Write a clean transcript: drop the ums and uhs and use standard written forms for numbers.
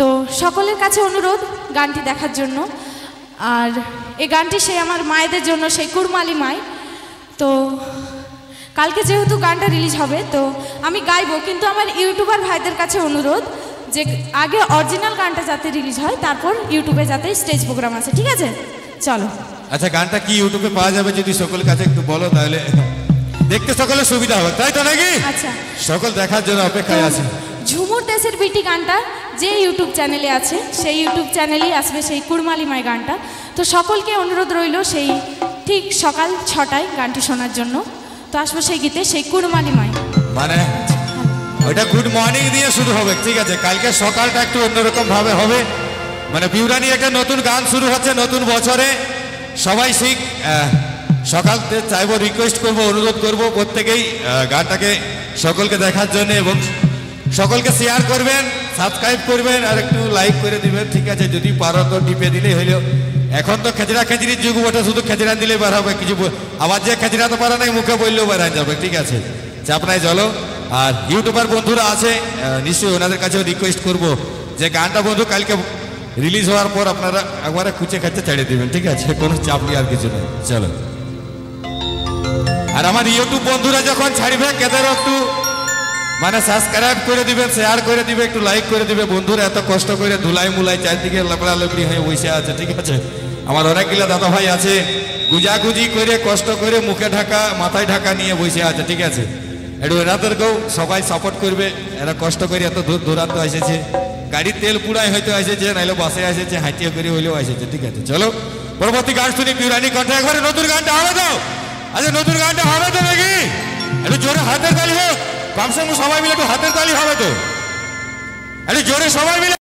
তো সকলের কাছে অনুরোধ গানটি দেখার জন্য। আর এই গানটি সেই আমার মায়েদের জন্য, সেই কুরমালি মাই। তো কালকে যেহেতু গানটা রিলিজ হবে তো আমি গাইবো, কিন্তু আমার ইউটিউবার ভাইদের কাছে অনুরোধ যে আগে অরিজিনাল গানটা যাতে রিলিজ হয়, তারপর ইউটিউবে যাতে স্টেজ প্রোগ্রাম আছে, ঠিক আছে? চলো। আচ্ছা, গানটা কি ইউটিউবে পাওয়া যাবে যদি সকলের কাছে একটু বলো, তাহলে দেখতে সকলের সুবিধা হবে, তাই তো নাকি? আচ্ছা, সকল দেখার জন্য অপেক্ষায় আছে। ঝুমুর দেশের বিটি গানটা যে ইউটিউব চ্যানেলে আছে সেই ইউটিউব চ্যানেলেই আসবে সেই কুরমালি মাই গানটা। তো সকলকে অনুরোধ রইল সেই ঠিক সকাল 6টায় গানটি শোনার জন্য। তো আসবো সেই গীতে, সেই কুরমালি মাই। মানে ওইটা গুড মর্নিং দিয়ে শুরু হবে, ঠিক আছে? কালকে সকালটা একটু অন্যরকম ভাবে হবে, মানে বিউরানি একটা নতুন গান শুরু হচ্ছে নতুন বছরে। সবাই শিখ সকালতে চাইবো, রিকোয়েস্ট করব, অনুরোধ করব প্রত্যেকেই গানটাকে সকলকে দেখার জন্য, এবং সকলকে শেয়ার করবেন, সাবস্ক্রাইব করবেন আর একটু লাইক করে দিবেন, ঠিক আছে? যদি পারো তো টিপে দিলেই হইলো। এখন তো খেজরা খেজড়ির যুগ ওটা, শুধু খেজরা দিলেই বার হবে কিছু, আবার যে খেজরা তো পারে নাই মুখে বললেও বেড়ায় যাবে, ঠিক আছে? চাপ নাই, চলো। আর ইউটিউবার বন্ধুরা আছে নিশ্চয়ই, ওনাদের কাছেও রিকোয়েস্ট করব যে গানটা বন্ধু কালকে রিলিজ হওয়ার পর আপনারা একবারে খুঁচে খাচ্ছে ছেড়ে দিবেন, ঠিক আছে? কোনো চাপ নেই আর কিছু নেই, চলো। আর আমার ইউটিউব বন্ধুরা যখন ছাড়বে কেদেরও একটু মানে সাবস্ক্রাইব করে দিবেন, শেয়ার করে দিবে, একটু লাইক করে দিবে। বন্ধুরা এত কষ্ট করে ধুলাই মুলাই চারদিকে লাপড়া লাপড়ি হয়ে বসে আছে, ঠিক আছে? আমার অনেকগুলো দাদা ভাই আছে গুজাগুজি করে কষ্ট করে মুখে ঢাকা মাথায় ঢাকা নিয়ে বসে আছে, ঠিক আছে? একটু এনাদেরকেও সবাই সাপোর্ট করবে, এরা কষ্ট করে এত দূর দূরান্ত এসেছে, গাড়ির তেল পুরাই হয়তো এসেছে, নাইলে বাসে এসেছে, হাঁটিয়ে করে হইলেও এসেছে, ঠিক আছে? চলো পরবর্তী গান শুনি বিউরানি কণ্ঠে। একবারে নতুন গানটা হবে তো? আচ্ছা, নতুন গানটা হবে তো নাকি? একটু জোরে হাতের তালি হোক, কমসে কম সবাই মিলে একটু হাতের তালি হবে তো? একটু জোরে সবাই মিলে।